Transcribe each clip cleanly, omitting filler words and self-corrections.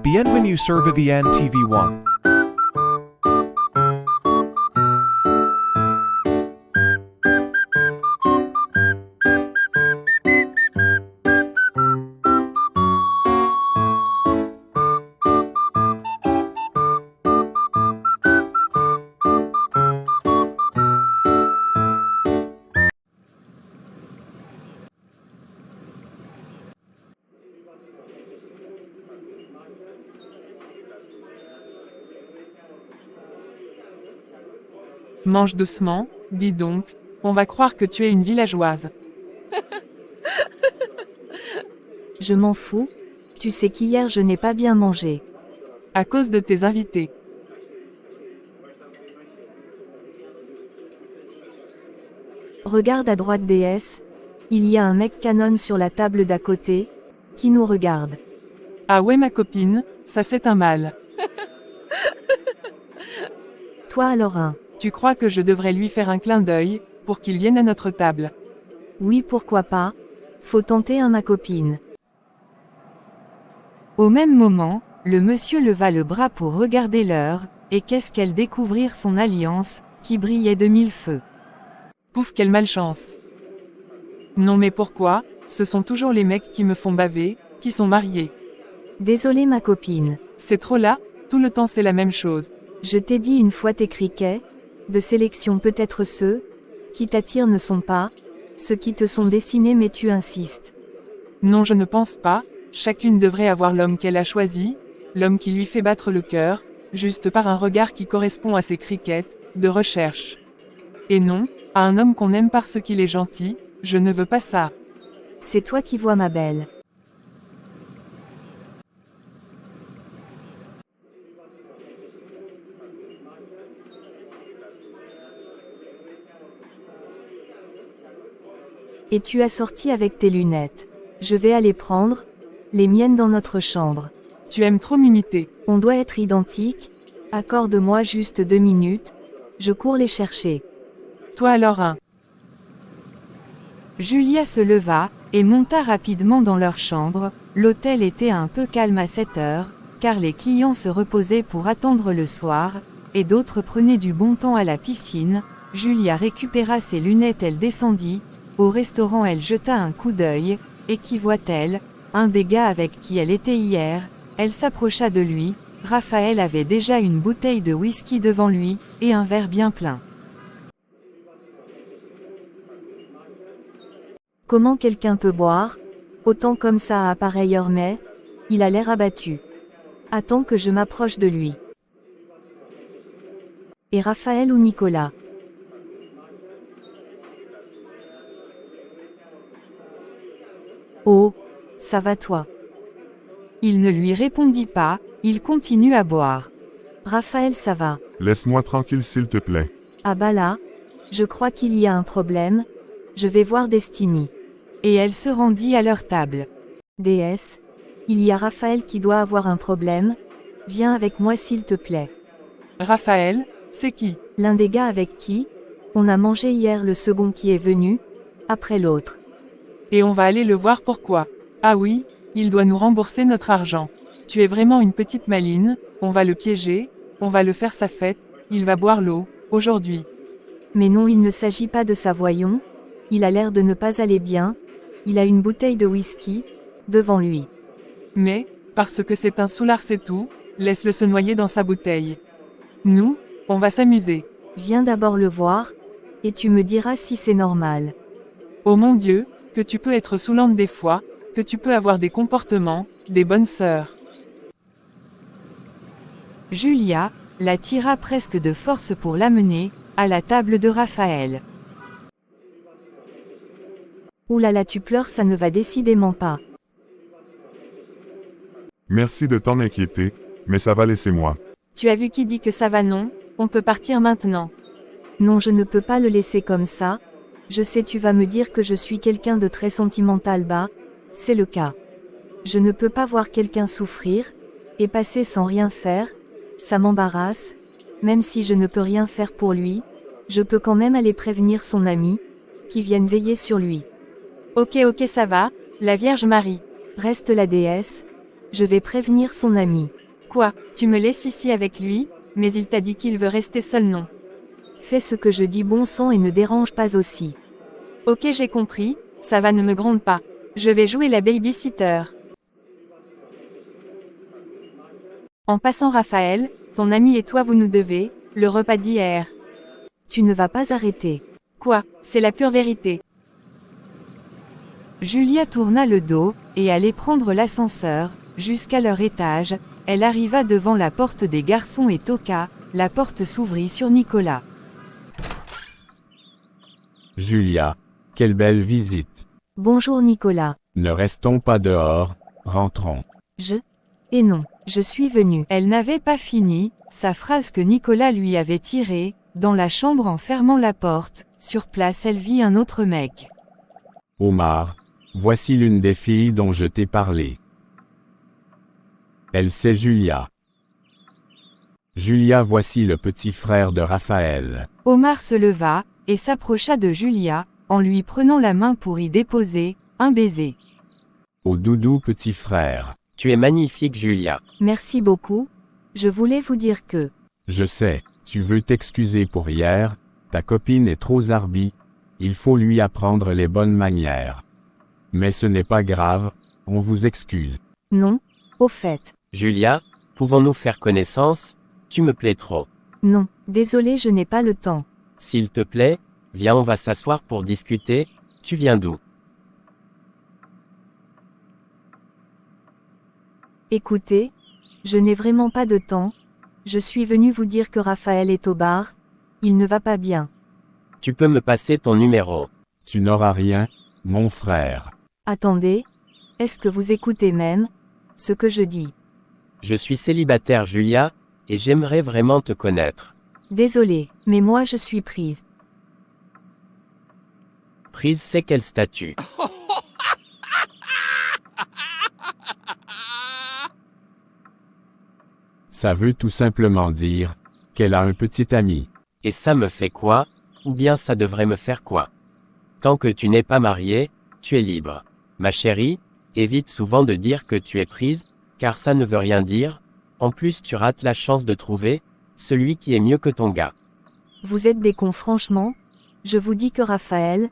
Bienvenue sur Viviane TV1. Mange doucement, dis donc, on va croire que tu es une villageoise. Je m'en fous, tu sais qu'hier je n'ai pas bien mangé. À cause de tes invités. Regarde à droite déesse, il y a un mec canon sur la table d'à côté, qui nous regarde. Ah ouais ma copine, ça c'est un mal. Toi alors un. Tu crois que je devrais lui faire un clin d'œil, pour qu'il vienne à notre table? Oui pourquoi pas, faut tenter un ma copine. Au même moment, le monsieur leva le bras pour regarder l'heure, et qu'est-ce qu'elle découvrir son alliance, qui brillait de mille feux. Pouf quelle malchance. Non mais pourquoi, ce sont toujours les mecs qui me font baver, qui sont mariés. Désolée ma copine. C'est trop là, tout le temps c'est la même chose. Je t'ai dit une fois tes criquets, de sélection peut-être ceux, qui t'attirent ne sont pas, ceux qui te sont destinés mais tu insistes. Non je ne pense pas, chacune devrait avoir l'homme qu'elle a choisi, l'homme qui lui fait battre le cœur, juste par un regard qui correspond à ses criquettes, de recherche. Et non, à un homme qu'on aime parce qu'il est gentil, je ne veux pas ça. C'est toi qui vois ma belle. Et tu as sorti avec tes lunettes. Je vais aller prendre les miennes dans notre chambre. Tu aimes trop m'imiter. On doit être identiques. Accorde-moi juste 2 minutes. Je cours les chercher. Toi alors un. Julia se leva, et monta rapidement dans leur chambre. L'hôtel était un peu calme à cette heure, car les clients se reposaient pour attendre le soir, et d'autres prenaient du bon temps à la piscine. Julia récupéra ses lunettes, elle descendit. Au restaurant elle jeta un coup d'œil, et qui voit-elle? Un des gars avec qui elle était hier. Elle s'approcha de lui. Raphaël avait déjà une bouteille de whisky devant lui, et un verre bien plein. Comment quelqu'un peut boire autant comme ça à pareille heure mais il a l'air abattu. Attends que je m'approche de lui. Et Raphaël ou Nicolas? Oh, ça va toi? Il ne lui répondit pas, il continue à boire. Raphaël ça va? Laisse-moi tranquille s'il te plaît. Ah bah là, je crois qu'il y a un problème, je vais voir Destiny. Et elle se rendit à leur table. Déesse, il y a Raphaël qui doit avoir un problème, viens avec moi s'il te plaît. Raphaël, c'est qui? L'un des gars avec qui on a mangé hier, le second qui est venu, après l'autre. Et on va aller le voir pourquoi. Ah oui, il doit nous rembourser notre argent. Tu es vraiment une petite maline, on va le piéger, on va le faire sa fête, il va boire l'eau, aujourd'hui. Mais non, il ne s'agit pas de ça, voyons. Il a l'air de ne pas aller bien, il a une bouteille de whisky, devant lui. Mais, parce que c'est un soulard c'est tout, laisse-le se noyer dans sa bouteille. Nous, on va s'amuser. Viens d'abord le voir, et tu me diras si c'est normal. Oh mon Dieu, que tu peux être saoulante des fois, que tu peux avoir des comportements, des bonnes sœurs. Julia la tira presque de force pour l'amener à la table de Raphaël. Ouh là là, tu pleures, ça ne va décidément pas. Merci de t'en inquiéter, mais ça va, laissez-moi. Tu as vu qui dit que ça va? Non, on peut partir maintenant. Non, je ne peux pas le laisser comme ça. Je sais, tu vas me dire que je suis quelqu'un de très sentimental, bah, c'est le cas. Je ne peux pas voir quelqu'un souffrir, et passer sans rien faire, ça m'embarrasse. Même si je ne peux rien faire pour lui, je peux quand même aller prévenir son ami, qui vienne veiller sur lui. Ok ça va, la Vierge Marie. Reste la déesse, Je vais prévenir son ami. Quoi, tu me laisses ici avec lui, mais il t'a dit qu'il veut rester seul, non? Fais ce que je dis, bon sang, et ne dérange pas aussi. Ok, j'ai compris, ça va, ne me gronde pas. Je vais jouer la babysitter. En passant, Raphaël, ton ami et toi vous nous devez, le repas d'hier. Tu ne vas pas arrêter. Quoi, c'est la pure vérité. Julia tourna le dos, et allait prendre l'ascenseur, jusqu'à leur étage. Elle arriva devant la porte des garçons et toqua, la porte s'ouvrit sur Nicolas. Julia, quelle belle visite. Bonjour Nicolas. Ne restons pas dehors, rentrons. Et non, je suis venue. Elle n'avait pas fini, sa phrase que Nicolas lui avait tirée, dans la chambre en fermant la porte. Sur place elle vit un autre mec. Omar, voici l'une des filles dont je t'ai parlé. Elle c'est Julia. Julia, voici le petit frère de Raphaël. Omar se leva, et s'approcha de Julia, en lui prenant la main pour y déposer un baiser. Au doudou petit frère. Tu es magnifique, Julia. Merci beaucoup. Je voulais vous dire que... Je sais, tu veux t'excuser pour hier, ta copine est trop zarbi, il faut lui apprendre les bonnes manières. Mais ce n'est pas grave, on vous excuse. Non, au fait. Julia, pouvons-nous faire connaissance? Tu me plais trop. Non, désolé, je n'ai pas le temps. S'il te plaît, viens, on va s'asseoir pour discuter. Tu viens d'où? Écoutez, je n'ai vraiment pas de temps. Je suis venu vous dire que Raphaël est au bar. Il ne va pas bien. Tu peux me passer ton numéro? Tu n'auras rien, mon frère. Attendez. Est-ce que vous écoutez même ce que je dis? Je suis célibataire, Julia, et j'aimerais vraiment te connaître. Désolé, mais moi je suis prise. Prise, c'est quel statut? Ça veut tout simplement dire qu'elle a un petit ami. Et ça me fait quoi? Ou bien ça devrait me faire quoi? Tant que tu n'es pas marié, tu es libre. Ma chérie, évite souvent de dire que tu es prise, car ça ne veut rien dire. En plus, tu rates la chance de trouver celui qui est mieux que ton gars. Vous êtes des cons, franchement. Je vous dis que Raphaël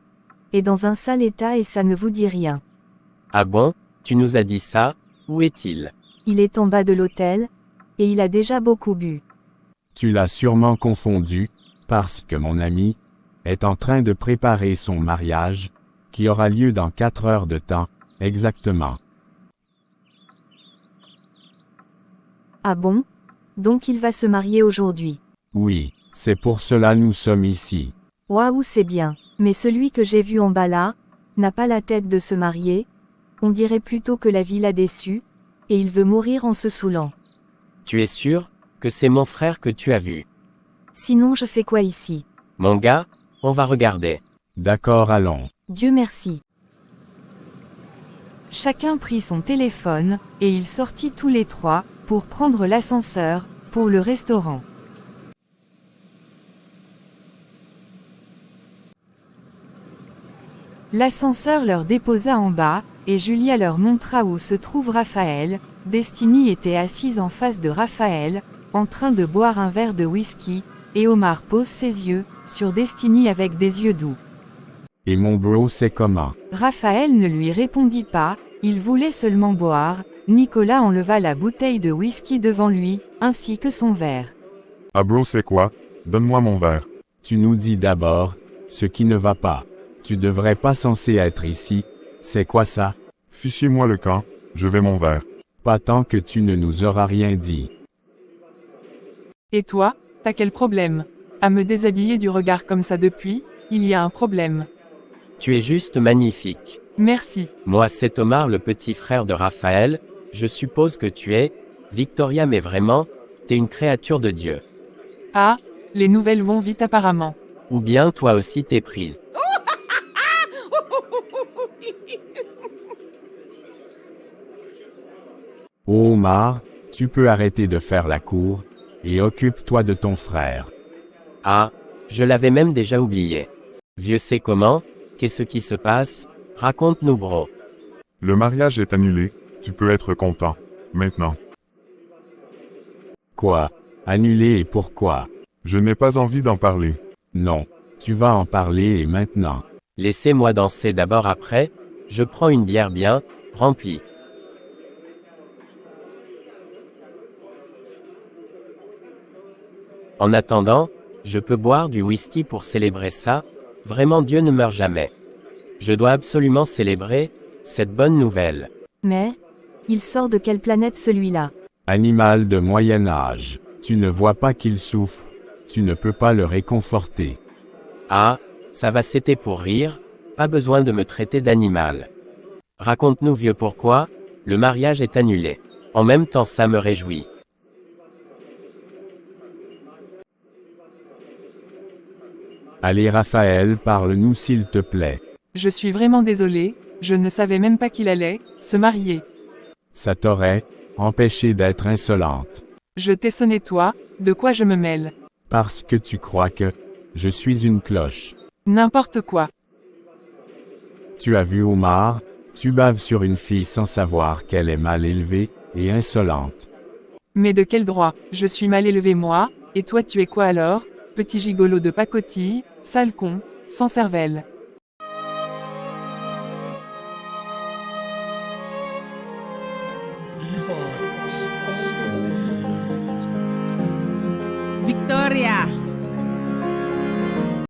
est dans un sale état et ça ne vous dit rien. Ah bon? Tu nous as dit ça? Où est-il? Il est en bas de l'hôtel, et il a déjà beaucoup bu. Tu l'as sûrement confondu, parce que mon ami est en train de préparer son mariage, qui aura lieu dans 4 heures de temps, exactement. Ah bon? Donc il va se marier aujourd'hui. Oui, c'est pour cela nous sommes ici. Waouh, c'est bien. Mais celui que j'ai vu en bas là, n'a pas la tête de se marier. On dirait plutôt que la vie l'a déçu, et il veut mourir en se saoulant. Tu es sûr que c'est mon frère que tu as vu? Sinon je fais quoi ici? Mon gars, on va regarder. D'accord, allons. Dieu merci. Chacun prit son téléphone, et ils sortit tous les trois, pour prendre l'ascenseur, pour le restaurant. L'ascenseur leur déposa en bas, et Julia leur montra où se trouve Raphaël. Destiny était assise en face de Raphaël, en train de boire un verre de whisky, et Omar pose ses yeux sur Destiny avec des yeux doux. Et mon bro, c'est comment? Raphaël ne lui répondit pas, il voulait seulement boire. Nicolas enleva la bouteille de whisky devant lui, ainsi que son verre. Ah bro, c'est quoi? Donne-moi mon verre. Tu nous dis d'abord ce qui ne va pas. Tu devrais pas censé être ici. C'est quoi ça? Fichez-moi le camp, je vais mon verre. Pas tant que tu ne nous auras rien dit. Et toi, t'as quel problème? À me déshabiller du regard comme ça depuis, il y a un problème. Tu es juste magnifique. Merci. Moi, c'est Omar, le petit frère de Raphaël. Je suppose que tu es Victoria, mais vraiment, t'es une créature de Dieu. Ah, les nouvelles vont vite apparemment. Ou bien toi aussi t'es prise. Oh Omar, tu peux arrêter de faire la cour, et occupe-toi de ton frère. Ah, je l'avais même déjà oublié. Vieux, c'est comment? Qu'est-ce qui se passe? Raconte-nous, bro. Le mariage est annulé, tu peux être content. maintenant. Quoi? Annuler et pourquoi? Je n'ai pas envie d'en parler. Non. Tu vas en parler et maintenant. Laissez-moi danser d'abord après, je prends une bière bien, remplie. En attendant, je peux boire du whisky pour célébrer ça, vraiment Dieu ne meurt jamais. Je dois absolument célébrer cette bonne nouvelle. Mais, il sort de quelle planète celui-là? Animal de Moyen Âge. Tu ne vois pas qu'il souffre. Tu ne peux pas le réconforter. Ah, ça va c'était pour rire, pas besoin de me traiter d'animal. Raconte-nous vieux pourquoi, le mariage est annulé. En même temps ça me réjouit. Allez Raphaël, parle-nous s'il te plaît. Je suis vraiment désolée, je ne savais même pas qu'il allait se marier. Ça t'aurait empêché d'être insolente. Je t'ai sonné toi, de quoi je me mêle? Parce que tu crois que je suis une cloche. N'importe quoi. Tu as vu Omar, tu baves sur une fille sans savoir qu'elle est mal élevée et insolente. Mais de quel droit? Je suis mal élevé moi, et toi tu es quoi alors? Petit gigolo de pacotille, sale con, sans cervelle. Victoria!